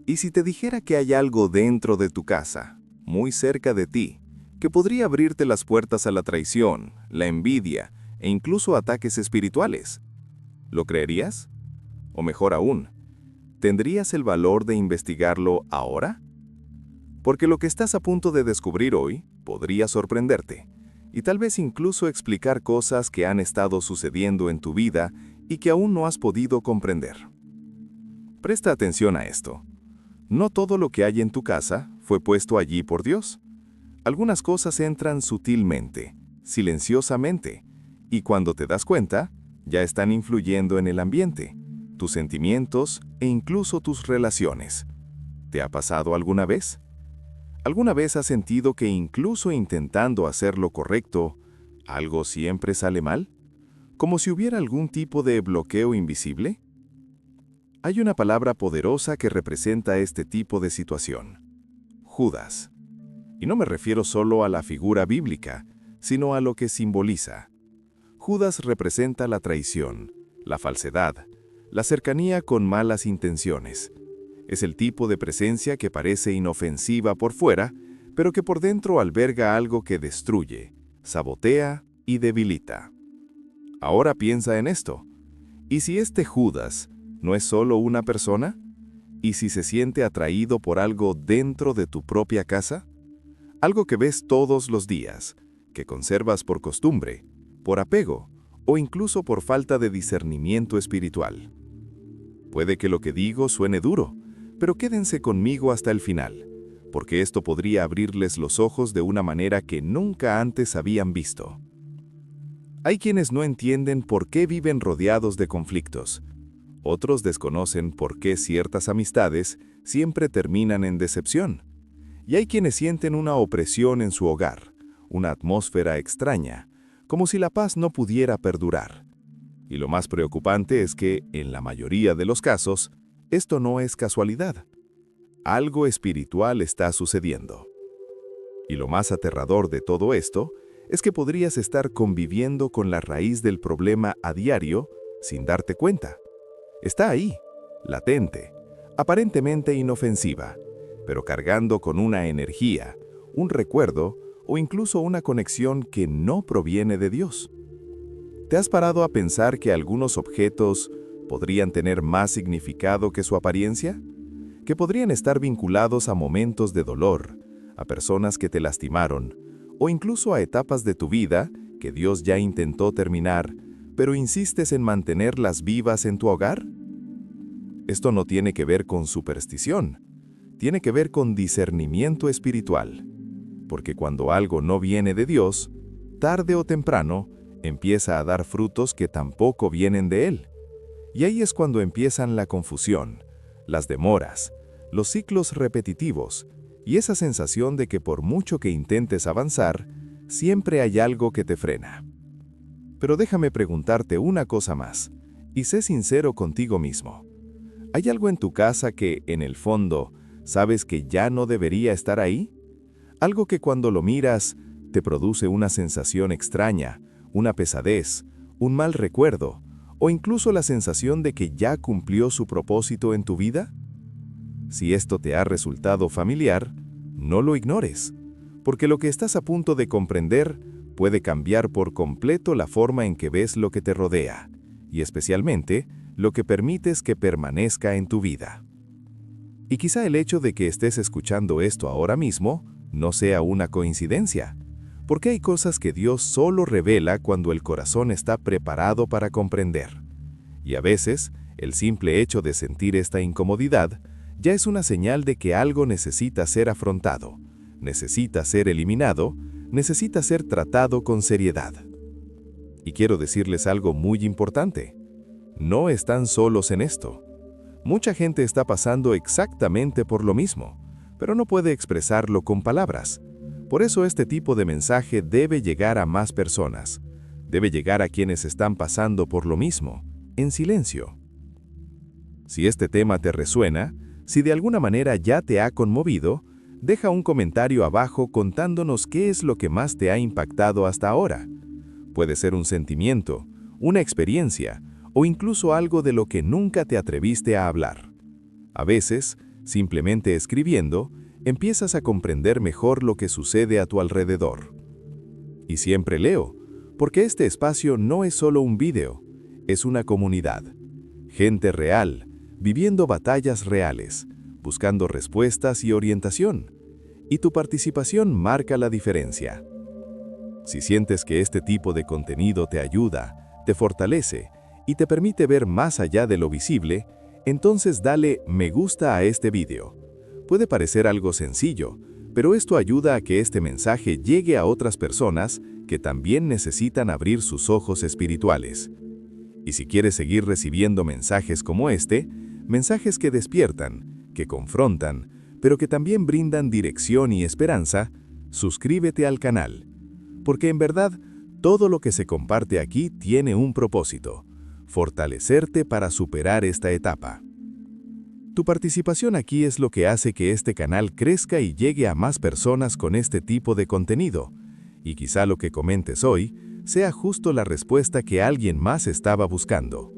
¿Y si te dijera que hay algo dentro de tu casa, muy cerca de ti, que podría abrirte las puertas a la traición, la envidia e incluso ataques espirituales? ¿Lo creerías? O mejor aún, ¿tendrías el valor de investigarlo ahora? Porque lo que estás a punto de descubrir hoy podría sorprenderte, y tal vez incluso explicar cosas que han estado sucediendo en tu vida y que aún no has podido comprender. Presta atención a esto. No todo lo que hay en tu casa fue puesto allí por Dios. Algunas cosas entran sutilmente, silenciosamente, y cuando te das cuenta, ya están influyendo en el ambiente, tus sentimientos e incluso tus relaciones. ¿Te ha pasado alguna vez? ¿Alguna vez has sentido que incluso intentando hacer lo correcto, algo siempre sale mal? ¿Como si hubiera algún tipo de bloqueo invisible? Hay una palabra poderosa que representa este tipo de situación: Judas. Y no me refiero solo a la figura bíblica, sino a lo que simboliza. Judas representa la traición, la falsedad, la cercanía con malas intenciones. Es el tipo de presencia que parece inofensiva por fuera, pero que por dentro alberga algo que destruye, sabotea y debilita. Ahora piensa en esto. ¿Y si este Judas no es solo una persona? ¿Y si se siente atraído por algo dentro de tu propia casa? Algo que ves todos los días, que conservas por costumbre, por apego o incluso por falta de discernimiento espiritual. Puede que lo que digo suene duro, pero quédense conmigo hasta el final, porque esto podría abrirles los ojos de una manera que nunca antes habían visto. Hay quienes no entienden por qué viven rodeados de conflictos. Otros desconocen por qué ciertas amistades siempre terminan en decepción. Y hay quienes sienten una opresión en su hogar, una atmósfera extraña, como si la paz no pudiera perdurar. Y lo más preocupante es que, en la mayoría de los casos, esto no es casualidad. Algo espiritual está sucediendo. Y lo más aterrador de todo esto es que podrías estar conviviendo con la raíz del problema a diario sin darte cuenta. Está ahí, latente, aparentemente inofensiva, pero cargando con una energía, un recuerdo o incluso una conexión que no proviene de Dios. ¿Te has parado a pensar que algunos objetos podrían tener más significado que su apariencia? Que podrían estar vinculados a momentos de dolor, a personas que te lastimaron, o incluso a etapas de tu vida que Dios ya intentó terminar, pero insistes en mantenerlas vivas en tu hogar? Esto no tiene que ver con superstición, tiene que ver con discernimiento espiritual, porque cuando algo no viene de Dios, tarde o temprano, empieza a dar frutos que tampoco vienen de Él. Y ahí es cuando empiezan la confusión, las demoras, los ciclos repetitivos, y esa sensación de que por mucho que intentes avanzar, siempre hay algo que te frena. Pero déjame preguntarte una cosa más, y sé sincero contigo mismo. ¿Hay algo en tu casa que, en el fondo, sabes que ya no debería estar ahí? Algo que cuando lo miras, te produce una sensación extraña, una pesadez, un mal recuerdo, o incluso la sensación de que ya cumplió su propósito en tu vida? Si esto te ha resultado familiar, no lo ignores, porque lo que estás a punto de comprender puede cambiar por completo la forma en que ves lo que te rodea, y especialmente lo que permites que permanezca en tu vida. Y quizá el hecho de que estés escuchando esto ahora mismo no sea una coincidencia, porque hay cosas que Dios solo revela cuando el corazón está preparado para comprender. Y a veces, el simple hecho de sentir esta incomodidad ya es una señal de que algo necesita ser afrontado, necesita ser eliminado, necesita ser tratado con seriedad. Y quiero decirles algo muy importante. No están solos en esto. Mucha gente está pasando exactamente por lo mismo, pero no puede expresarlo con palabras. Por eso este tipo de mensaje debe llegar a más personas. Debe llegar a quienes están pasando por lo mismo, en silencio. Si este tema te resuena, si de alguna manera ya te ha conmovido, deja un comentario abajo contándonos qué es lo que más te ha impactado hasta ahora. Puede ser un sentimiento, una experiencia, o incluso algo de lo que nunca te atreviste a hablar. A veces, Simplemente escribiendo, empiezas a comprender mejor lo que sucede a tu alrededor. Y siempre leo, porque este espacio no es solo un vídeo, es una comunidad. Gente real, viviendo batallas reales, buscando respuestas y orientación. Y tu participación marca la diferencia. Si sientes que este tipo de contenido te ayuda, te fortalece y te permite ver más allá de lo visible, entonces dale me gusta a este vídeo. Puede parecer algo sencillo, pero esto ayuda a que este mensaje llegue a otras personas que también necesitan abrir sus ojos espirituales. Y si quieres seguir recibiendo mensajes como este, mensajes que despiertan, que confrontan, pero que también brindan dirección y esperanza, suscríbete al canal. Porque en verdad, todo lo que se comparte aquí tiene un propósito: fortalecerte para superar esta etapa. Tu participación aquí es lo que hace que este canal crezca y llegue a más personas con este tipo de contenido. Y quizá lo que comentes hoy sea justo la respuesta que alguien más estaba buscando.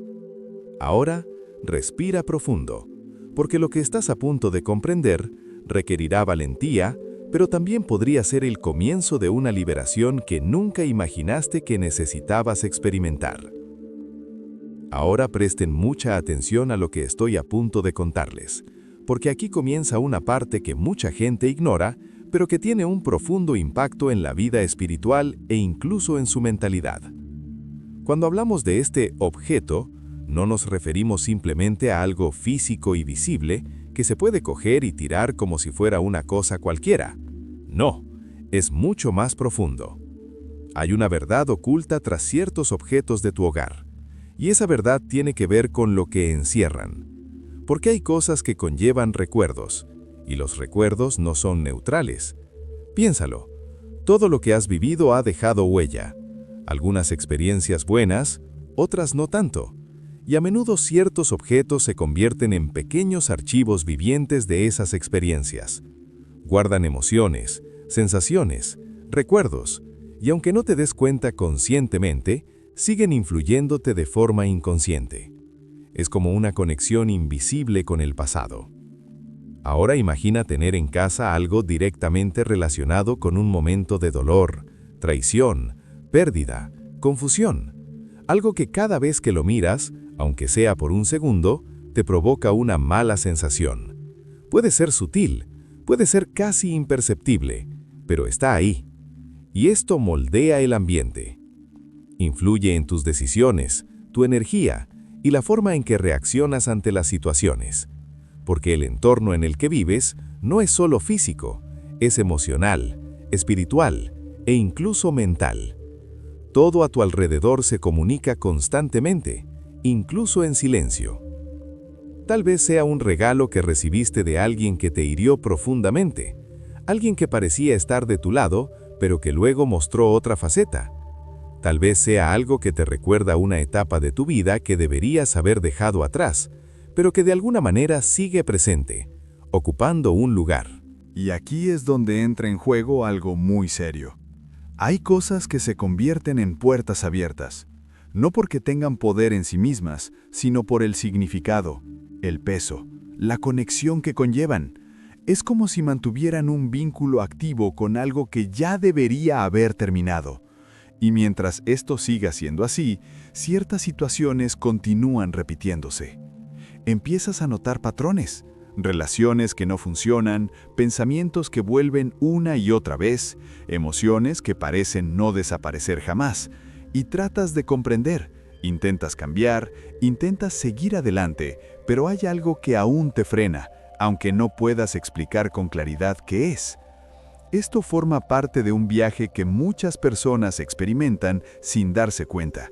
Ahora, respira profundo, porque lo que estás a punto de comprender requerirá valentía, pero también podría ser el comienzo de una liberación que nunca imaginaste que necesitabas experimentar. Ahora presten mucha atención a lo que estoy a punto de contarles, porque aquí comienza una parte que mucha gente ignora, pero que tiene un profundo impacto en la vida espiritual e incluso en su mentalidad. Cuando hablamos de este objeto, no nos referimos simplemente a algo físico y visible que se puede coger y tirar como si fuera una cosa cualquiera. No, es mucho más profundo. Hay una verdad oculta tras ciertos objetos de tu hogar, y esa verdad tiene que ver con lo que encierran. Porque hay cosas que conllevan recuerdos, y los recuerdos no son neutrales. Piénsalo, todo lo que has vivido ha dejado huella. Algunas experiencias buenas, otras no tanto. Y a menudo ciertos objetos se convierten en pequeños archivos vivientes de esas experiencias. Guardan emociones, sensaciones, recuerdos, y aunque no te des cuenta conscientemente, siguen influyéndote de forma inconsciente. Es como una conexión invisible con el pasado. Ahora imagina tener en casa algo directamente relacionado con un momento de dolor, traición, pérdida, confusión. Algo que cada vez que lo miras, aunque sea por un segundo, te provoca una mala sensación. Puede ser sutil, puede ser casi imperceptible, pero está ahí. Y esto moldea el ambiente. Influye en tus decisiones, tu energía y la forma en que reaccionas ante las situaciones. Porque el entorno en el que vives no es solo físico, es emocional, espiritual e incluso mental. Todo a tu alrededor se comunica constantemente, incluso en silencio. Tal vez sea un regalo que recibiste de alguien que te hirió profundamente, alguien que parecía estar de tu lado, pero que luego mostró otra faceta. Tal vez sea algo que te recuerda una etapa de tu vida que deberías haber dejado atrás, pero que de alguna manera sigue presente, ocupando un lugar. Y aquí es donde entra en juego algo muy serio. Hay cosas que se convierten en puertas abiertas, no porque tengan poder en sí mismas, sino por el significado, el peso, la conexión que conllevan. Es como si mantuvieran un vínculo activo con algo que ya debería haber terminado. Y mientras esto siga siendo así, ciertas situaciones continúan repitiéndose. Empiezas a notar patrones, relaciones que no funcionan, pensamientos que vuelven una y otra vez, emociones que parecen no desaparecer jamás, y tratas de comprender, intentas cambiar, intentas seguir adelante, pero hay algo que aún te frena, aunque no puedas explicar con claridad qué es. Esto forma parte de un viaje que muchas personas experimentan sin darse cuenta,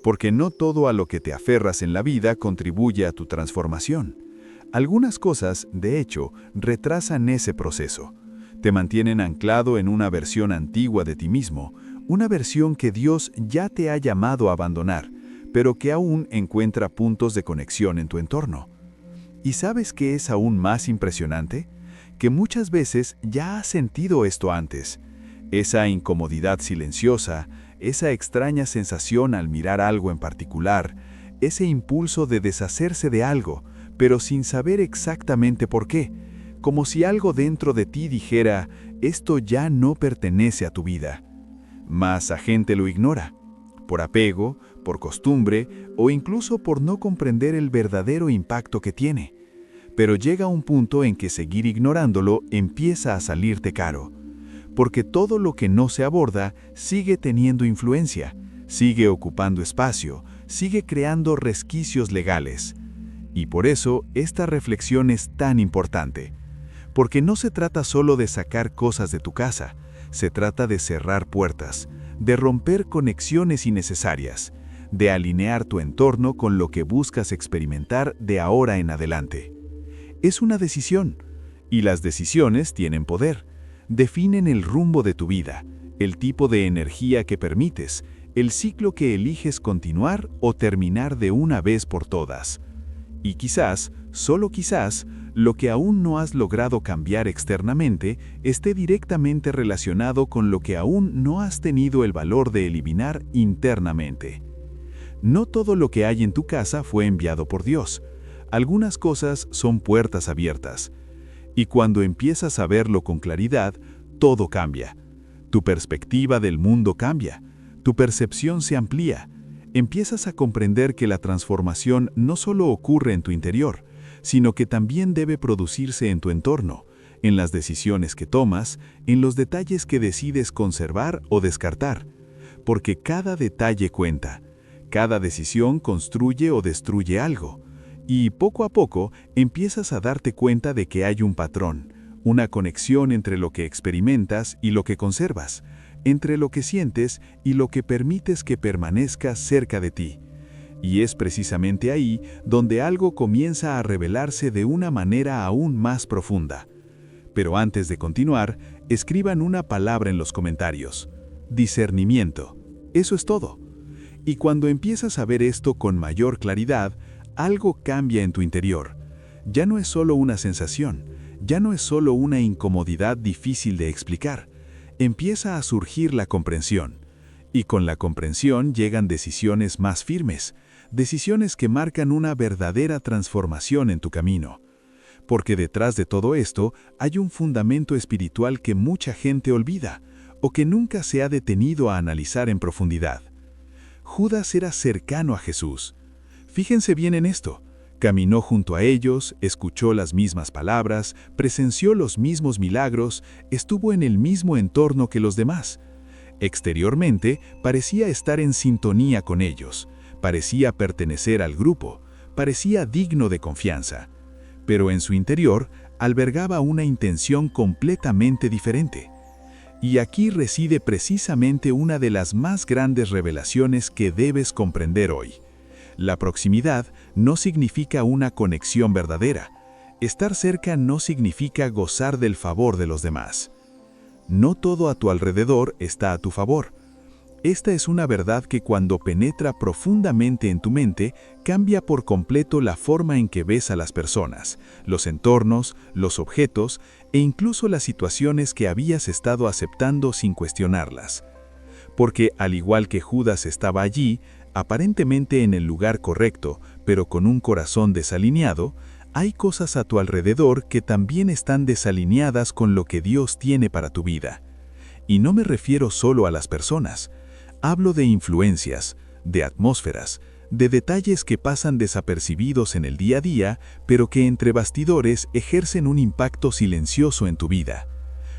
porque no todo a lo que te aferras en la vida contribuye a tu transformación. Algunas cosas, de hecho, retrasan ese proceso. Te mantienen anclado en una versión antigua de ti mismo, una versión que Dios ya te ha llamado a abandonar, pero que aún encuentra puntos de conexión en tu entorno. ¿Y sabes qué es aún más impresionante? Que muchas veces ya has sentido esto antes. Esa incomodidad silenciosa, esa extraña sensación al mirar algo en particular, ese impulso de deshacerse de algo, pero sin saber exactamente por qué, como si algo dentro de ti dijera, esto ya no pertenece a tu vida. Mas la gente lo ignora, por apego, por costumbre o incluso por no comprender el verdadero impacto que tiene. Pero llega un punto en que seguir ignorándolo empieza a salirte caro, porque todo lo que no se aborda sigue teniendo influencia, sigue ocupando espacio, sigue creando resquicios legales. Y por eso esta reflexión es tan importante, porque no se trata solo de sacar cosas de tu casa, se trata de cerrar puertas, de romper conexiones innecesarias, de alinear tu entorno con lo que buscas experimentar de ahora en adelante. Es una decisión, y las decisiones tienen poder. Definen el rumbo de tu vida, el tipo de energía que permites, el ciclo que eliges continuar o terminar de una vez por todas. Y quizás, solo quizás, lo que aún no has logrado cambiar externamente esté directamente relacionado con lo que aún no has tenido el valor de eliminar internamente. No todo lo que hay en tu casa fue enviado por Dios. Algunas cosas son puertas abiertas. Y cuando empiezas a verlo con claridad, todo cambia. Tu perspectiva del mundo cambia. Tu percepción se amplía. Empiezas a comprender que la transformación no solo ocurre en tu interior, sino que también debe producirse en tu entorno, en las decisiones que tomas, en los detalles que decides conservar o descartar. Porque cada detalle cuenta. Cada decisión construye o destruye algo. Y poco a poco empiezas a darte cuenta de que hay un patrón, una conexión entre lo que experimentas y lo que conservas, entre lo que sientes y lo que permites que permanezca cerca de ti. Y es precisamente ahí donde algo comienza a revelarse de una manera aún más profunda. Pero antes de continuar, escriban una palabra en los comentarios: discernimiento. Eso es todo. Y cuando empiezas a ver esto con mayor claridad, algo cambia en tu interior. Ya no es solo una sensación, ya no es solo una incomodidad difícil de explicar. Empieza a surgir la comprensión. Y con la comprensión llegan decisiones más firmes, decisiones que marcan una verdadera transformación en tu camino. Porque detrás de todo esto hay un fundamento espiritual que mucha gente olvida, o que nunca se ha detenido a analizar en profundidad. Judas era cercano a Jesús. Fíjense bien en esto. Caminó junto a ellos, escuchó las mismas palabras, presenció los mismos milagros, estuvo en el mismo entorno que los demás. Exteriormente, parecía estar en sintonía con ellos, parecía pertenecer al grupo, parecía digno de confianza. Pero en su interior albergaba una intención completamente diferente. Y aquí reside precisamente una de las más grandes revelaciones que debes comprender hoy. La proximidad no significa una conexión verdadera. Estar cerca no significa gozar del favor de los demás. No todo a tu alrededor está a tu favor. Esta es una verdad que cuando penetra profundamente en tu mente, cambia por completo la forma en que ves a las personas, los entornos, los objetos e incluso las situaciones que habías estado aceptando sin cuestionarlas. Porque al igual que Judas estaba allí, aparentemente en el lugar correcto, pero con un corazón desalineado, hay cosas a tu alrededor que también están desalineadas con lo que Dios tiene para tu vida. Y no me refiero solo a las personas. Hablo de influencias, de atmósferas, de detalles que pasan desapercibidos en el día a día, pero que entre bastidores ejercen un impacto silencioso en tu vida.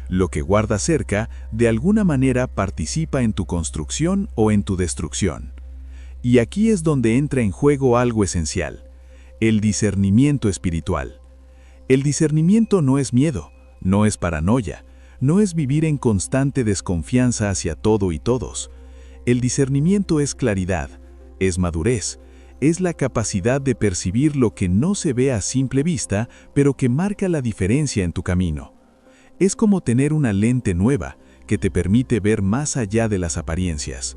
Lo que guardas cerca, de alguna manera participa en tu construcción o en tu destrucción. Y aquí es donde entra en juego algo esencial: el discernimiento espiritual. El discernimiento no es miedo, no es paranoia, no es vivir en constante desconfianza hacia todo y todos. El discernimiento es claridad, es madurez, es la capacidad de percibir lo que no se ve a simple vista, pero que marca la diferencia en tu camino. Es como tener una lente nueva que te permite ver más allá de las apariencias.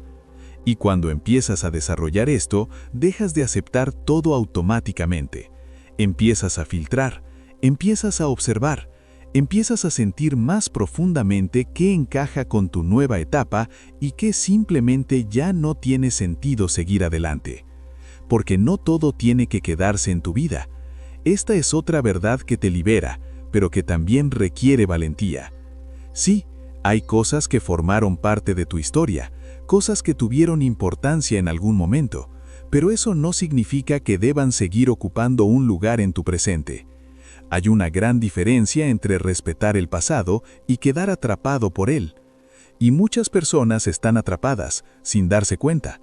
Y cuando empiezas a desarrollar esto, dejas de aceptar todo automáticamente. Empiezas a filtrar, empiezas a observar, empiezas a sentir más profundamente qué encaja con tu nueva etapa y qué simplemente ya no tiene sentido seguir adelante. Porque no todo tiene que quedarse en tu vida. Esta es otra verdad que te libera, pero que también requiere valentía. Sí, hay cosas que formaron parte de tu historia, cosas que tuvieron importancia en algún momento, pero eso no significa que deban seguir ocupando un lugar en tu presente. Hay una gran diferencia entre respetar el pasado y quedar atrapado por él. Y muchas personas están atrapadas, sin darse cuenta.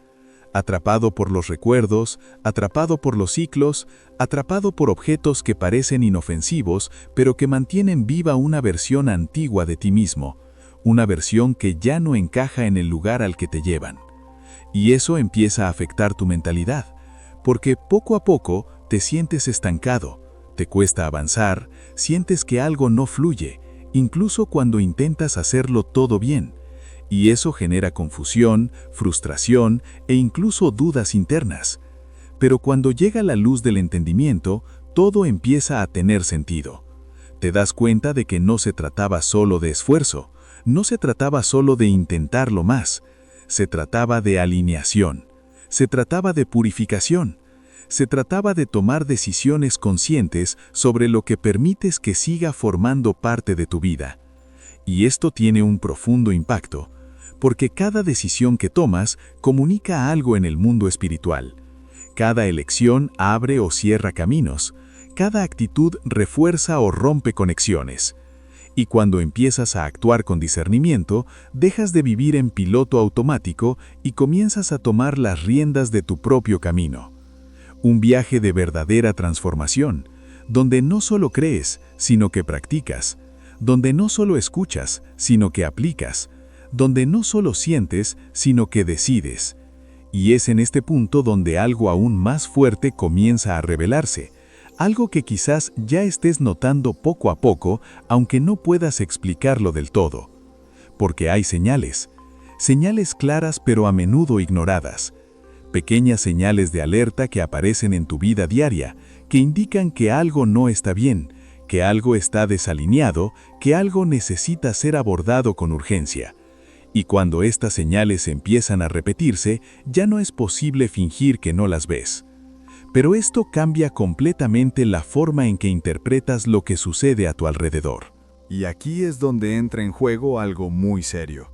Atrapado por los recuerdos, atrapado por los ciclos, atrapado por objetos que parecen inofensivos, pero que mantienen viva una versión antigua de ti mismo, una versión que ya no encaja en el lugar al que te llevan. Y eso empieza a afectar tu mentalidad, porque poco a poco te sientes estancado, te cuesta avanzar, sientes que algo no fluye, incluso cuando intentas hacerlo todo bien. Y eso genera confusión, frustración e incluso dudas internas. Pero cuando llega la luz del entendimiento, todo empieza a tener sentido. Te das cuenta de que no se trataba solo de esfuerzo, no se trataba solo de intentarlo más, se trataba de alineación, se trataba de purificación, se trataba de tomar decisiones conscientes sobre lo que permites que siga formando parte de tu vida. Y esto tiene un profundo impacto, porque cada decisión que tomas comunica algo en el mundo espiritual. Cada elección abre o cierra caminos, cada actitud refuerza o rompe conexiones. Y cuando empiezas a actuar con discernimiento, dejas de vivir en piloto automático y comienzas a tomar las riendas de tu propio camino. Un viaje de verdadera transformación, donde no solo crees, sino que practicas, donde no solo escuchas, sino que aplicas, donde no solo sientes, sino que decides. Y es en este punto donde algo aún más fuerte comienza a revelarse, algo que quizás ya estés notando poco a poco, aunque no puedas explicarlo del todo. Porque hay señales claras pero a menudo ignoradas, pequeñas señales de alerta que aparecen en tu vida diaria, que indican que algo no está bien, que algo está desalineado, que algo necesita ser abordado con urgencia. Y cuando estas señales empiezan a repetirse, ya no es posible fingir que no las ves. Pero esto cambia completamente la forma en que interpretas lo que sucede a tu alrededor. Y aquí es donde entra en juego algo muy serio.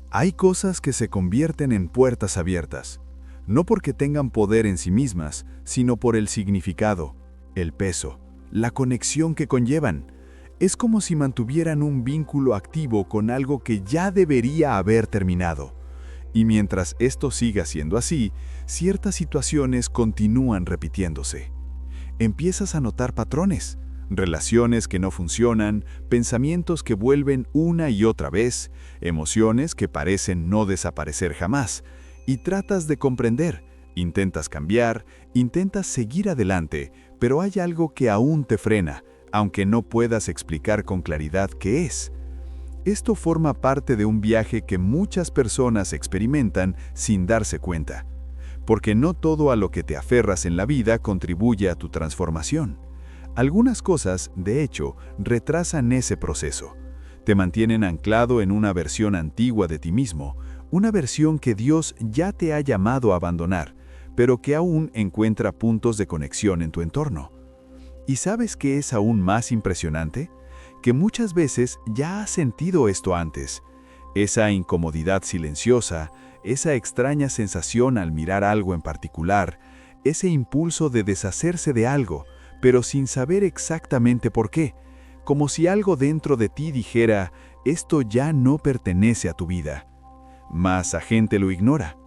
Hay cosas que se convierten en puertas abiertas, no porque tengan poder en sí mismas, sino por el significado, el peso, la conexión que conllevan. Es como si mantuvieran un vínculo activo con algo que ya debería haber terminado. Y mientras esto siga siendo así, ciertas situaciones continúan repitiéndose. Empiezas a notar patrones, relaciones que no funcionan, pensamientos que vuelven una y otra vez, emociones que parecen no desaparecer jamás, y tratas de comprender, intentas cambiar, intentas seguir adelante, pero hay algo que aún te frena, aunque no puedas explicar con claridad qué es. Esto forma parte de un viaje que muchas personas experimentan sin darse cuenta, porque no todo a lo que te aferras en la vida contribuye a tu transformación. Algunas cosas, de hecho, retrasan ese proceso. Te mantienen anclado en una versión antigua de ti mismo, una versión que Dios ya te ha llamado a abandonar, pero que aún encuentra puntos de conexión en tu entorno. ¿Y sabes qué es aún más impresionante? Que muchas veces ya has sentido esto antes. Esa incomodidad silenciosa, esa extraña sensación al mirar algo en particular, ese impulso de deshacerse de algo, pero sin saber exactamente por qué, como si algo dentro de ti dijera, esto ya no pertenece a tu vida. Mas la gente lo ignora,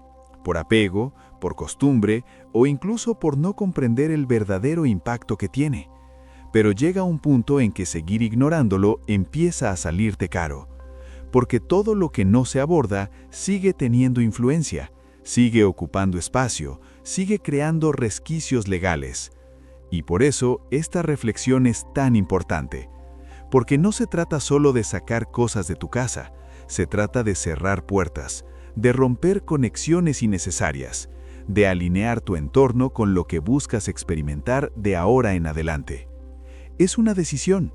por apego, por costumbre o incluso por no comprender el verdadero impacto que tiene. Pero llega un punto en que seguir ignorándolo empieza a salirte caro, porque todo lo que no se aborda sigue teniendo influencia, sigue ocupando espacio, sigue creando resquicios legales. Y por eso esta reflexión es tan importante, porque no se trata solo de sacar cosas de tu casa, se trata de cerrar puertas, de romper conexiones innecesarias, de alinear tu entorno con lo que buscas experimentar de ahora en adelante. Es una decisión,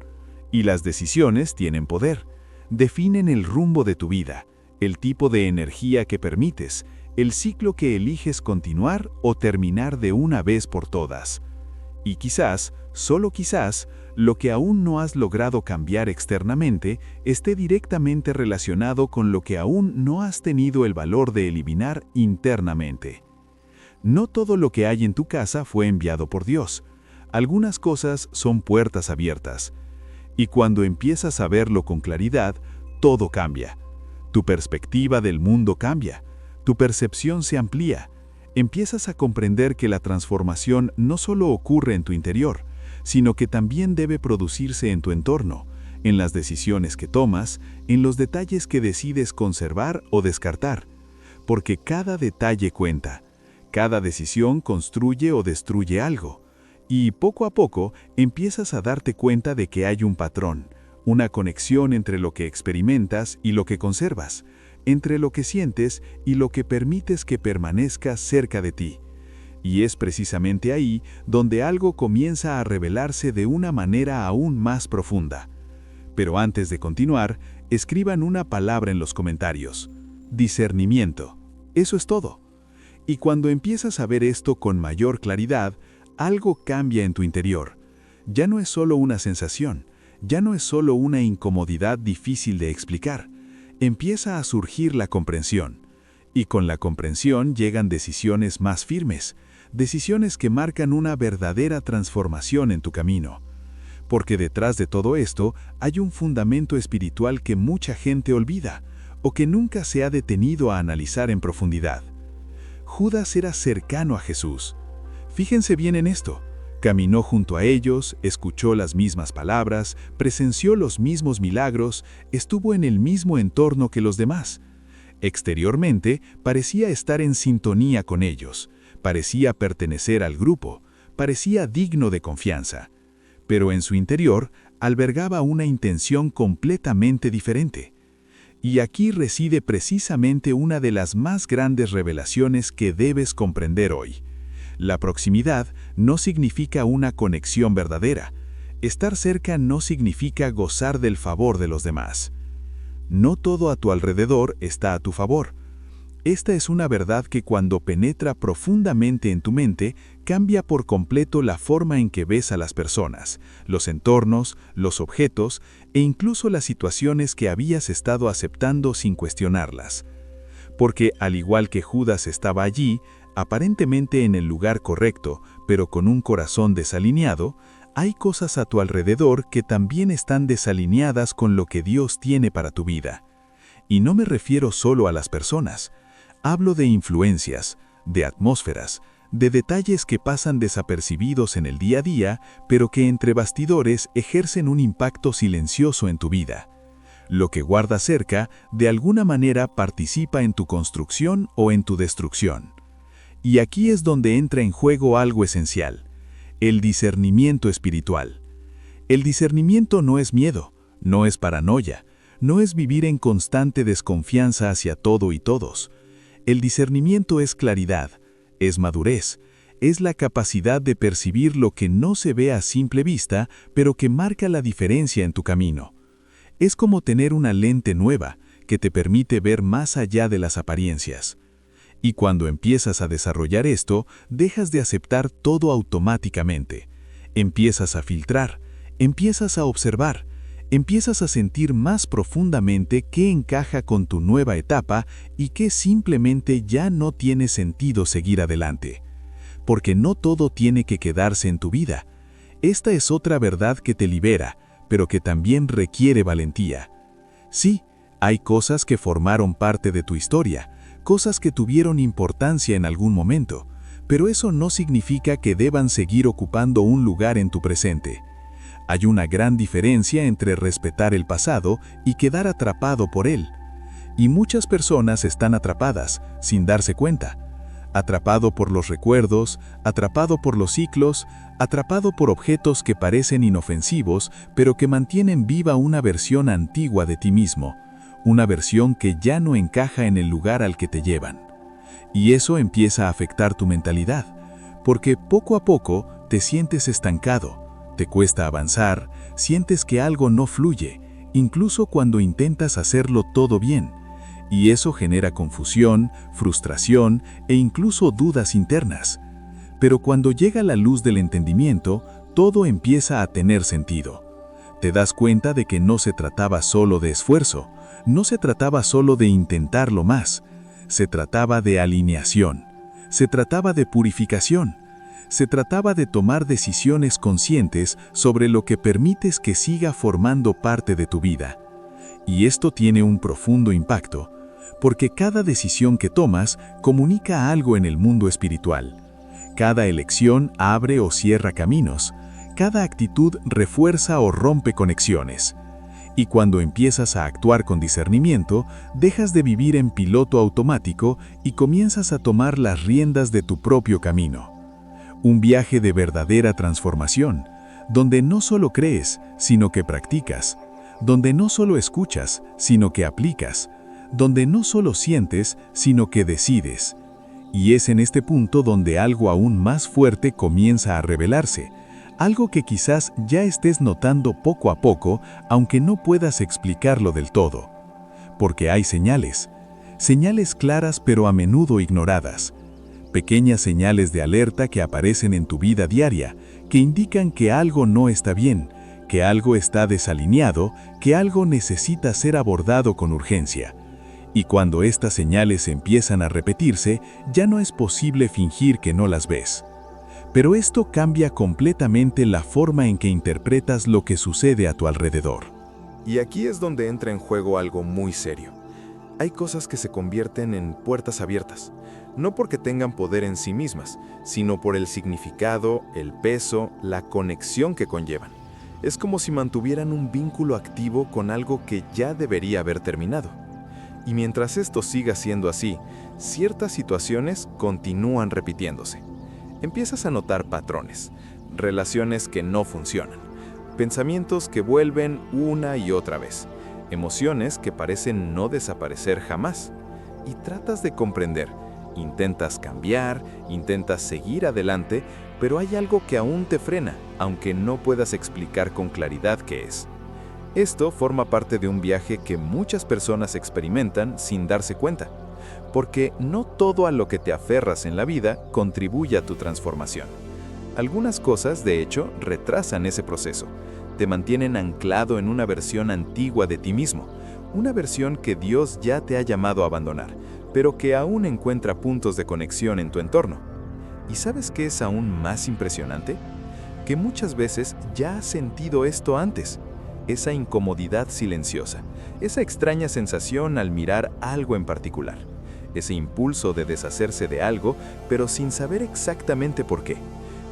y las decisiones tienen poder. Definen el rumbo de tu vida, el tipo de energía que permites, el ciclo que eliges continuar o terminar de una vez por todas. Y quizás, solo quizás, lo que aún no has logrado cambiar externamente esté directamente relacionado con lo que aún no has tenido el valor de eliminar internamente. No todo lo que hay en tu casa fue enviado por Dios. Algunas cosas son puertas abiertas. Y cuando empiezas a verlo con claridad, todo cambia. Tu perspectiva del mundo cambia. Tu percepción se amplía. Empiezas a comprender que la transformación no solo ocurre en tu interior, sino que también debe producirse en tu entorno, en las decisiones que tomas, en los detalles que decides conservar o descartar. Porque cada detalle cuenta. Cada decisión construye o destruye algo. Y poco a poco empiezas a darte cuenta de que hay un patrón, una conexión entre lo que experimentas y lo que conservas, entre lo que sientes y lo que permites que permanezca cerca de ti. Y es precisamente ahí donde algo comienza a revelarse de una manera aún más profunda. Pero antes de continuar, escriban una palabra en los comentarios: discernimiento. Eso es todo. Y cuando empiezas a ver esto con mayor claridad, algo cambia en tu interior. Ya no es solo una sensación, ya no es solo una incomodidad difícil de explicar. Empieza a surgir la comprensión. Y con la comprensión llegan decisiones más firmes, decisiones que marcan una verdadera transformación en tu camino. Porque detrás de todo esto hay un fundamento espiritual que mucha gente olvida, o que nunca se ha detenido a analizar en profundidad. Judas era cercano a Jesús. Fíjense bien en esto. Caminó junto a ellos, escuchó las mismas palabras, presenció los mismos milagros, estuvo en el mismo entorno que los demás. Exteriormente, parecía estar en sintonía con ellos, parecía pertenecer al grupo, parecía digno de confianza. Pero en su interior albergaba una intención completamente diferente. Y aquí reside precisamente una de las más grandes revelaciones que debes comprender hoy. La proximidad no significa una conexión verdadera. Estar cerca no significa gozar del favor de los demás. No todo a tu alrededor está a tu favor. Esta es una verdad que cuando penetra profundamente en tu mente, cambia por completo la forma en que ves a las personas, los entornos, los objetos e incluso las situaciones que habías estado aceptando sin cuestionarlas. Porque al igual que Judas estaba allí, aparentemente en el lugar correcto, pero con un corazón desalineado, hay cosas a tu alrededor que también están desalineadas con lo que Dios tiene para tu vida. Y no me refiero solo a las personas. Hablo de influencias, de atmósferas, de detalles que pasan desapercibidos en el día a día, pero que entre bastidores ejercen un impacto silencioso en tu vida. Lo que guardas cerca, de alguna manera participa en tu construcción o en tu destrucción. Y aquí es donde entra en juego algo esencial: el discernimiento espiritual. El discernimiento no es miedo, no es paranoia, no es vivir en constante desconfianza hacia todo y todos. El discernimiento es claridad, es madurez, es la capacidad de percibir lo que no se ve a simple vista, pero que marca la diferencia en tu camino. Es como tener una lente nueva que te permite ver más allá de las apariencias. Y cuando empiezas a desarrollar esto, dejas de aceptar todo automáticamente. Empiezas a filtrar, empiezas a observar, empiezas a sentir más profundamente qué encaja con tu nueva etapa y qué simplemente ya no tiene sentido seguir adelante. Porque no todo tiene que quedarse en tu vida. Esta es otra verdad que te libera, pero que también requiere valentía. Sí, hay cosas que formaron parte de tu historia, cosas que tuvieron importancia en algún momento, pero eso no significa que deban seguir ocupando un lugar en tu presente. Hay una gran diferencia entre respetar el pasado y quedar atrapado por él. Y muchas personas están atrapadas, sin darse cuenta. Atrapado por los recuerdos, atrapado por los ciclos, atrapado por objetos que parecen inofensivos, pero que mantienen viva una versión antigua de ti mismo, una versión que ya no encaja en el lugar al que te llevan. Y eso empieza a afectar tu mentalidad, porque poco a poco te sientes estancado, te cuesta avanzar, sientes que algo no fluye, incluso cuando intentas hacerlo todo bien. Y eso genera confusión, frustración e incluso dudas internas. Pero cuando llega la luz del entendimiento, todo empieza a tener sentido. Te das cuenta de que no se trataba solo de esfuerzo, no se trataba solo de intentarlo más, se trataba de alineación, se trataba de purificación, se trataba de tomar decisiones conscientes sobre lo que permites que siga formando parte de tu vida. Y esto tiene un profundo impacto, porque cada decisión que tomas comunica algo en el mundo espiritual. Cada elección abre o cierra caminos, cada actitud refuerza o rompe conexiones. Y cuando empiezas a actuar con discernimiento, dejas de vivir en piloto automático y comienzas a tomar las riendas de tu propio camino. Un viaje de verdadera transformación, donde no solo crees, sino que practicas, donde no solo escuchas, sino que aplicas, donde no solo sientes, sino que decides. Y es en este punto donde algo aún más fuerte comienza a revelarse, algo que quizás ya estés notando poco a poco, aunque no puedas explicarlo del todo. Porque hay señales claras pero a menudo ignoradas. Pequeñas señales de alerta que aparecen en tu vida diaria, que indican que algo no está bien, que algo está desalineado, que algo necesita ser abordado con urgencia. Y cuando estas señales empiezan a repetirse, ya no es posible fingir que no las ves. Pero esto cambia completamente la forma en que interpretas lo que sucede a tu alrededor. Y aquí es donde entra en juego algo muy serio. Hay cosas que se convierten en puertas abiertas, no porque tengan poder en sí mismas, sino por el significado, el peso, la conexión que conllevan. Es como si mantuvieran un vínculo activo con algo que ya debería haber terminado. Y mientras esto siga siendo así, ciertas situaciones continúan repitiéndose. Empiezas a notar patrones, relaciones que no funcionan, pensamientos que vuelven una y otra vez, emociones que parecen no desaparecer jamás. Y tratas de comprender, intentas cambiar, intentas seguir adelante, pero hay algo que aún te frena, aunque no puedas explicar con claridad qué es. Esto forma parte de un viaje que muchas personas experimentan sin darse cuenta, porque no todo a lo que te aferras en la vida contribuye a tu transformación. Algunas cosas, de hecho, retrasan ese proceso, te mantienen anclado en una versión antigua de ti mismo, una versión que Dios ya te ha llamado a abandonar, pero que aún encuentra puntos de conexión en tu entorno. ¿Y sabes qué es aún más impresionante? Que muchas veces ya has sentido esto antes. Esa incomodidad silenciosa, esa extraña sensación al mirar algo en particular, ese impulso de deshacerse de algo, pero sin saber exactamente por qué,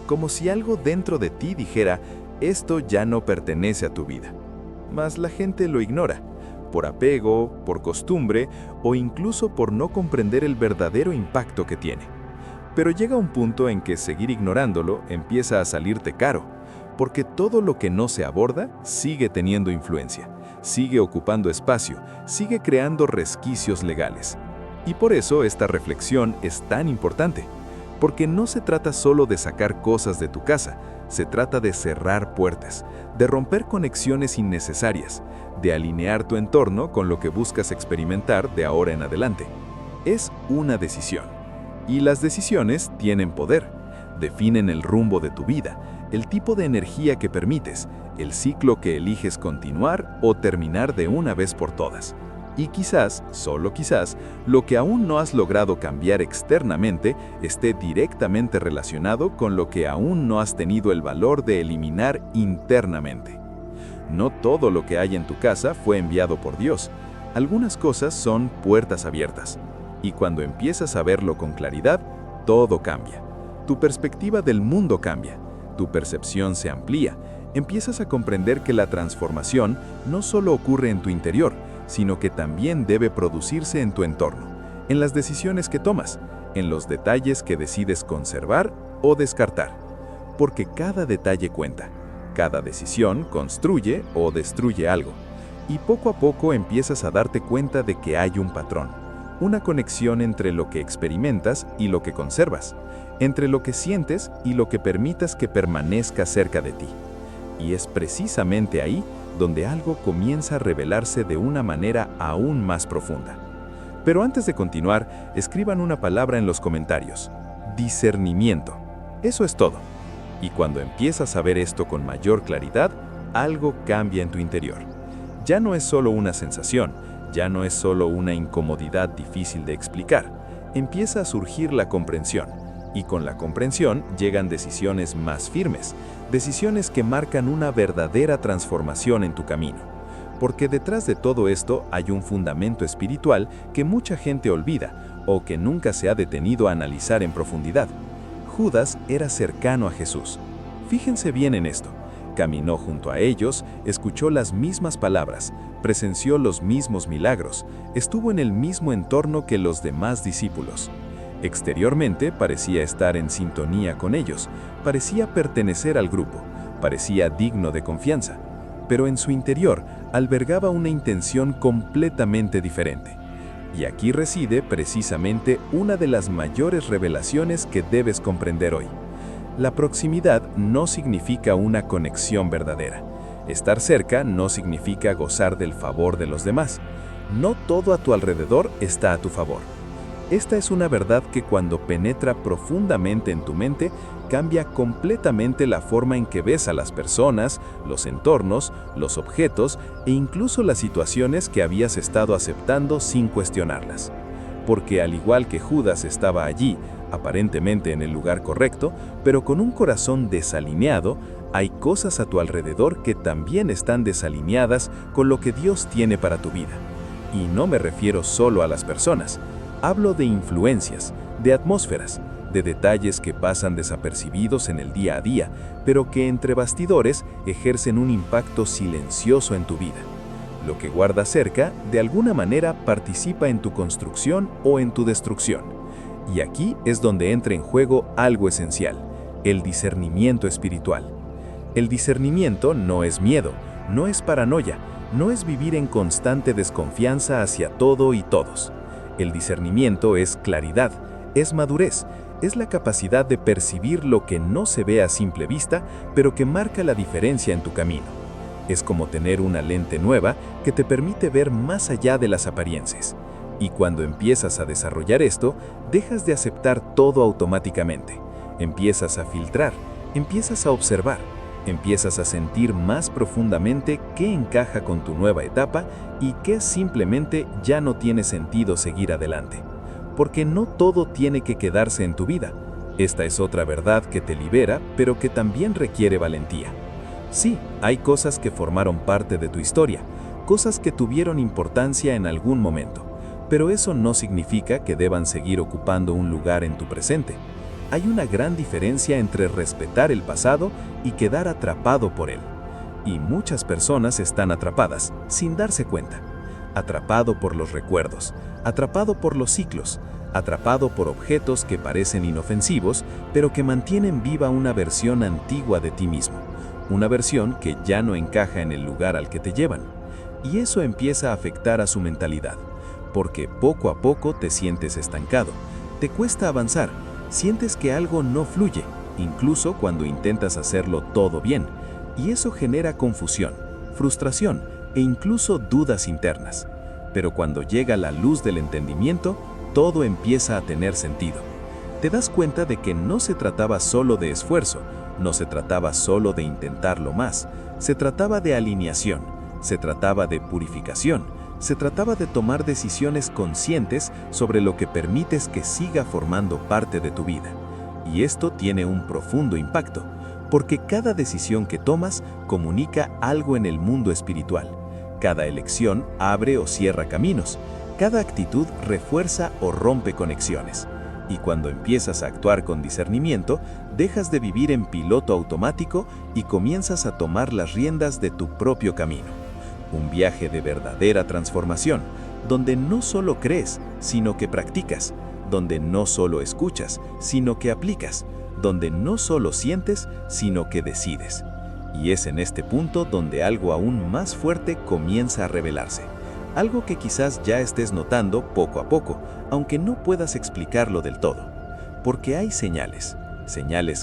como si algo dentro de ti dijera, esto ya no pertenece a tu vida. Mas la gente lo ignora, por apego, por costumbre o incluso por no comprender el verdadero impacto que tiene. Pero llega un punto en que seguir ignorándolo empieza a salirte caro, porque todo lo que no se aborda sigue teniendo influencia, sigue ocupando espacio, sigue creando resquicios legales. Y por eso esta reflexión es tan importante, porque no se trata solo de sacar cosas de tu casa, se trata de cerrar puertas, de romper conexiones innecesarias, de alinear tu entorno con lo que buscas experimentar de ahora en adelante. Es una decisión, y las decisiones tienen poder, definen el rumbo de tu vida, el tipo de energía que permites, el ciclo que eliges continuar o terminar de una vez por todas. Y quizás, solo quizás, lo que aún no has logrado cambiar externamente esté directamente relacionado con lo que aún no has tenido el valor de eliminar internamente. No todo lo que hay en tu casa fue enviado por Dios. Algunas cosas son puertas abiertas. Y cuando empiezas a verlo con claridad, todo cambia. Tu perspectiva del mundo cambia. Tu percepción se amplía, empiezas a comprender que la transformación no solo ocurre en tu interior, sino que también debe producirse en tu entorno, en las decisiones que tomas, en los detalles que decides conservar o descartar. Porque cada detalle cuenta, cada decisión construye o destruye algo, y poco a poco empiezas a darte cuenta de que hay un patrón, una conexión entre lo que experimentas y lo que conservas, entre lo que sientes y lo que permitas que permanezca cerca de ti. Y es precisamente ahí donde algo comienza a revelarse de una manera aún más profunda. Pero antes de continuar, escriban una palabra en los comentarios: discernimiento. Eso es todo. Y cuando empiezas a ver esto con mayor claridad, algo cambia en tu interior. Ya no es solo una sensación, ya no es solo una incomodidad difícil de explicar. Empieza a surgir la comprensión, y con la comprensión llegan decisiones más firmes, decisiones que marcan una verdadera transformación en tu camino. Porque detrás de todo esto hay un fundamento espiritual que mucha gente olvida o que nunca se ha detenido a analizar en profundidad. Judas era cercano a Jesús. Fíjense bien en esto. Caminó junto a ellos, escuchó las mismas palabras, presenció los mismos milagros, estuvo en el mismo entorno que los demás discípulos. Exteriormente parecía estar en sintonía con ellos, parecía pertenecer al grupo, parecía digno de confianza, pero en su interior albergaba una intención completamente diferente. Y aquí reside precisamente una de las mayores revelaciones que debes comprender hoy. La proximidad no significa una conexión verdadera. Estar cerca no significa gozar del favor de los demás. No todo a tu alrededor está a tu favor. Esta es una verdad que cuando penetra profundamente en tu mente, cambia completamente la forma en que ves a las personas, los entornos, los objetos e incluso las situaciones que habías estado aceptando sin cuestionarlas. Porque al igual que Judas estaba allí, aparentemente en el lugar correcto, pero con un corazón desalineado, hay cosas a tu alrededor que también están desalineadas con lo que Dios tiene para tu vida. Y no me refiero solo a las personas. Hablo de influencias, de atmósferas, de detalles que pasan desapercibidos en el día a día, pero que entre bastidores ejercen un impacto silencioso en tu vida. Lo que guardas cerca, de alguna manera, participa en tu construcción o en tu destrucción. Y aquí es donde entra en juego algo esencial, el discernimiento espiritual. El discernimiento no es miedo, no es paranoia, no es vivir en constante desconfianza hacia todo y todos. El discernimiento es claridad, es madurez, es la capacidad de percibir lo que no se ve a simple vista, pero que marca la diferencia en tu camino. Es como tener una lente nueva que te permite ver más allá de las apariencias. Y cuando empiezas a desarrollar esto, dejas de aceptar todo automáticamente. Empiezas a filtrar, empiezas a observar, empiezas a sentir más profundamente qué encaja con tu nueva etapa y qué simplemente ya no tiene sentido seguir adelante. Porque no todo tiene que quedarse en tu vida. Esta es otra verdad que te libera, pero que también requiere valentía. Sí, hay cosas que formaron parte de tu historia, cosas que tuvieron importancia en algún momento, pero eso no significa que deban seguir ocupando un lugar en tu presente. Hay una gran diferencia entre respetar el pasado y quedar atrapado por él. Y muchas personas están atrapadas, sin darse cuenta. Atrapado por los recuerdos, atrapado por los ciclos, atrapado por objetos que parecen inofensivos, pero que mantienen viva una versión antigua de ti mismo. Una versión que ya no encaja en el lugar al que te llevan. Y eso empieza a afectar a su mentalidad, porque poco a poco te sientes estancado, te cuesta avanzar, sientes que algo no fluye, incluso cuando intentas hacerlo todo bien, y eso genera confusión, frustración e incluso dudas internas. Pero cuando llega la luz del entendimiento, todo empieza a tener sentido. Te das cuenta de que no se trataba solo de esfuerzo, no se trataba solo de intentarlo más, se trataba de alineación, se trataba de purificación, se trataba de tomar decisiones conscientes sobre lo que permites que siga formando parte de tu vida. Y esto tiene un profundo impacto, porque cada decisión que tomas comunica algo en el mundo espiritual. Cada elección abre o cierra caminos, cada actitud refuerza o rompe conexiones. Y cuando empiezas a actuar con discernimiento, dejas de vivir en piloto automático y comienzas a tomar las riendas de tu propio camino. Un viaje de verdadera transformación, donde no solo crees, sino que practicas, donde no solo escuchas, sino que aplicas, donde no solo sientes, sino que decides. Y es en este punto donde algo aún más fuerte comienza a revelarse. Algo que quizás ya estés notando poco a poco, aunque no puedas explicarlo del todo. Porque hay señales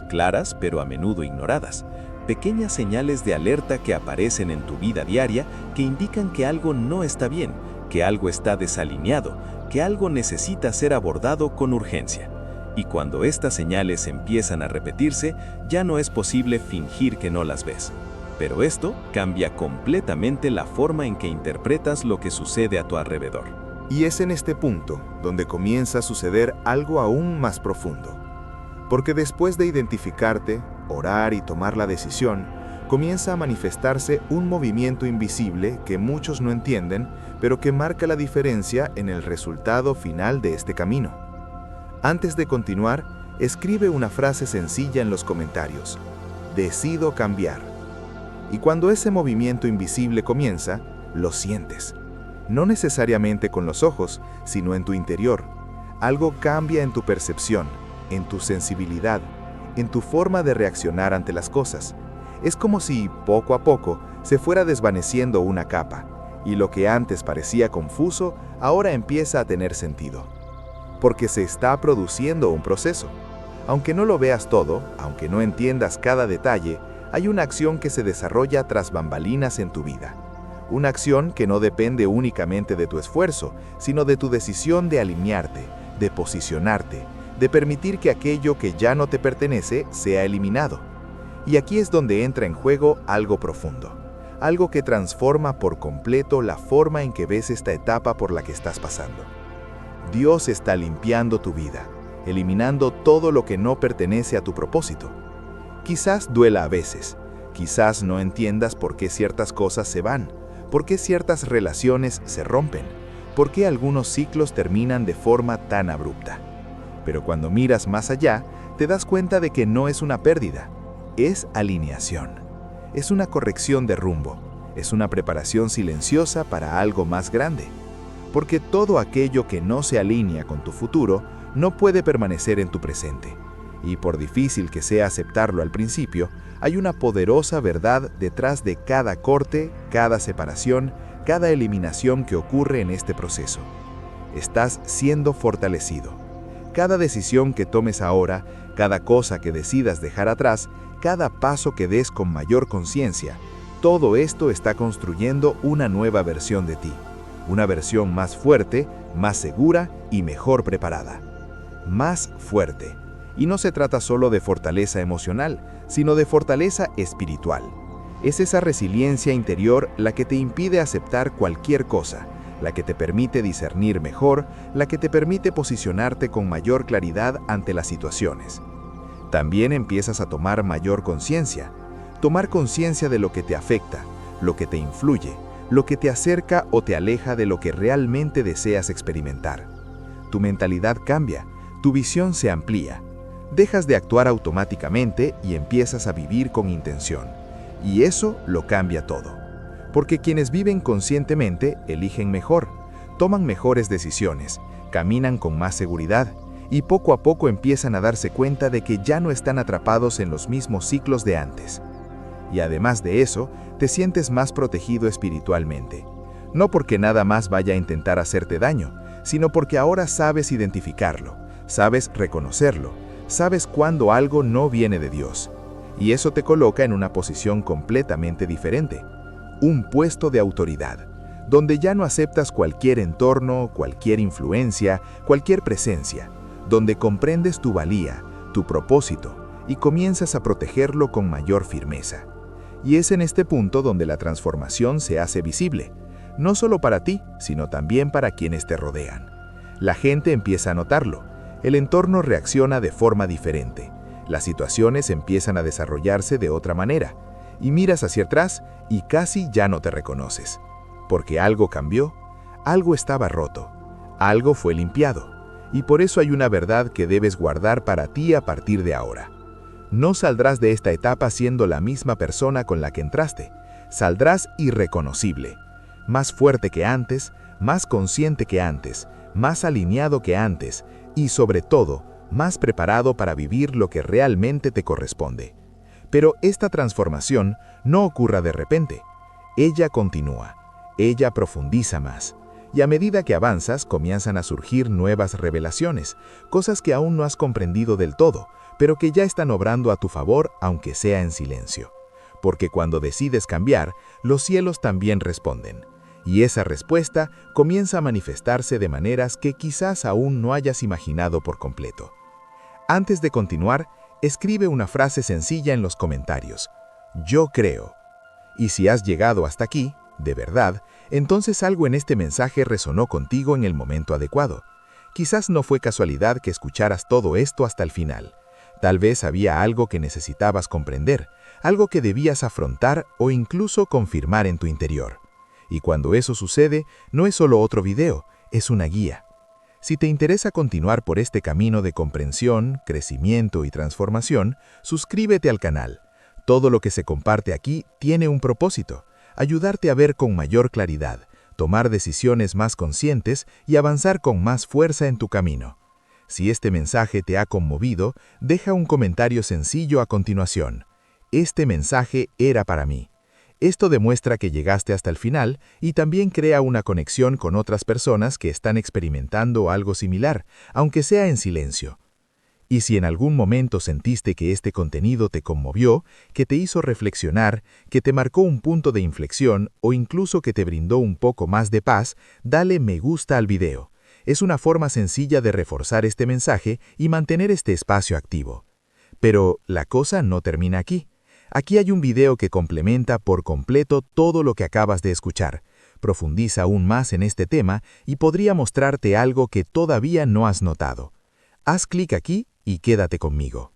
claras pero a menudo ignoradas. Pequeñas señales de alerta que aparecen en tu vida diaria que indican que algo no está bien, que algo está desalineado, que algo necesita ser abordado con urgencia. Y cuando estas señales empiezan a repetirse, ya no es posible fingir que no las ves. Pero esto cambia completamente la forma en que interpretas lo que sucede a tu alrededor. Y es en este punto donde comienza a suceder algo aún más profundo. Porque después de identificarte, orar y tomar la decisión, comienza a manifestarse un movimiento invisible que muchos no entienden, pero que marca la diferencia en el resultado final de este camino. Antes de continuar, escribe una frase sencilla en los comentarios: decido cambiar. Y cuando ese movimiento invisible comienza, lo sientes. No necesariamente con los ojos, sino en tu interior. Algo cambia en tu percepción, en tu sensibilidad, en tu forma de reaccionar ante las cosas. Es como si, poco a poco, se fuera desvaneciendo una capa, y lo que antes parecía confuso, ahora empieza a tener sentido. Porque se está produciendo un proceso. Aunque no lo veas todo, aunque no entiendas cada detalle, hay una acción que se desarrolla tras bambalinas en tu vida. Una acción que no depende únicamente de tu esfuerzo, sino de tu decisión de alinearte, de posicionarte, de permitir que aquello que ya no te pertenece sea eliminado. Y aquí es donde entra en juego algo profundo, algo que transforma por completo la forma en que ves esta etapa por la que estás pasando. Dios está limpiando tu vida, eliminando todo lo que no pertenece a tu propósito. Quizás duela a veces, quizás no entiendas por qué ciertas cosas se van, por qué ciertas relaciones se rompen, por qué algunos ciclos terminan de forma tan abrupta. Pero cuando miras más allá, te das cuenta de que no es una pérdida, es alineación. Es una corrección de rumbo, es una preparación silenciosa para algo más grande. Porque todo aquello que no se alinea con tu futuro no puede permanecer en tu presente. Y por difícil que sea aceptarlo al principio, hay una poderosa verdad detrás de cada corte, cada separación, cada eliminación que ocurre en este proceso. Estás siendo fortalecido. Cada decisión que tomes ahora, cada cosa que decidas dejar atrás, cada paso que des con mayor conciencia, todo esto está construyendo una nueva versión de ti. Una versión más fuerte, más segura y mejor preparada. Más fuerte. Y no se trata solo de fortaleza emocional, sino de fortaleza espiritual. Es esa resiliencia interior la que te impide aceptar cualquier cosa, la que te permite discernir mejor, la que te permite posicionarte con mayor claridad ante las situaciones. También empiezas a tomar mayor conciencia, tomar conciencia de lo que te afecta, lo que te influye, lo que te acerca o te aleja de lo que realmente deseas experimentar. Tu mentalidad cambia, tu visión se amplía. Dejas de actuar automáticamente y empiezas a vivir con intención. Y eso lo cambia todo. Porque quienes viven conscientemente eligen mejor, toman mejores decisiones, caminan con más seguridad y poco a poco empiezan a darse cuenta de que ya no están atrapados en los mismos ciclos de antes. Y además de eso, te sientes más protegido espiritualmente. No porque nada más vaya a intentar hacerte daño, sino porque ahora sabes identificarlo, sabes reconocerlo, sabes cuando algo no viene de Dios. Y eso te coloca en una posición completamente diferente. Un puesto de autoridad, donde ya no aceptas cualquier entorno, cualquier influencia, cualquier presencia, donde comprendes tu valía, tu propósito, y comienzas a protegerlo con mayor firmeza. Y es en este punto donde la transformación se hace visible, no solo para ti, sino también para quienes te rodean. La gente empieza a notarlo, el entorno reacciona de forma diferente, las situaciones empiezan a desarrollarse de otra manera, y miras hacia atrás y casi ya no te reconoces. Porque algo cambió, algo estaba roto, algo fue limpiado, y por eso hay una verdad que debes guardar para ti a partir de ahora. No saldrás de esta etapa siendo la misma persona con la que entraste, saldrás irreconocible, más fuerte que antes, más consciente que antes, más alineado que antes, y sobre todo, más preparado para vivir lo que realmente te corresponde. Pero esta transformación no ocurre de repente. Ella continúa, ella profundiza más, y a medida que avanzas comienzan a surgir nuevas revelaciones, cosas que aún no has comprendido del todo, pero que ya están obrando a tu favor aunque sea en silencio. Porque cuando decides cambiar, los cielos también responden. Y esa respuesta comienza a manifestarse de maneras que quizás aún no hayas imaginado por completo. Antes de continuar, escribe una frase sencilla en los comentarios. Yo creo. Y si has llegado hasta aquí, de verdad, entonces algo en este mensaje resonó contigo en el momento adecuado. Quizás no fue casualidad que escucharas todo esto hasta el final. Tal vez había algo que necesitabas comprender, algo que debías afrontar o incluso confirmar en tu interior. Y cuando eso sucede, no es solo otro video, es una guía. Si te interesa continuar por este camino de comprensión, crecimiento y transformación, suscríbete al canal. Todo lo que se comparte aquí tiene un propósito: ayudarte a ver con mayor claridad, tomar decisiones más conscientes y avanzar con más fuerza en tu camino. Si este mensaje te ha conmovido, deja un comentario sencillo a continuación. Este mensaje era para mí. Esto demuestra que llegaste hasta el final y también crea una conexión con otras personas que están experimentando algo similar, aunque sea en silencio. Y si en algún momento sentiste que este contenido te conmovió, que te hizo reflexionar, que te marcó un punto de inflexión o incluso que te brindó un poco más de paz, dale me gusta al video. Es una forma sencilla de reforzar este mensaje y mantener este espacio activo. Pero la cosa no termina aquí. Aquí hay un video que complementa por completo todo lo que acabas de escuchar. Profundiza aún más en este tema y podría mostrarte algo que todavía no has notado. Haz clic aquí y quédate conmigo.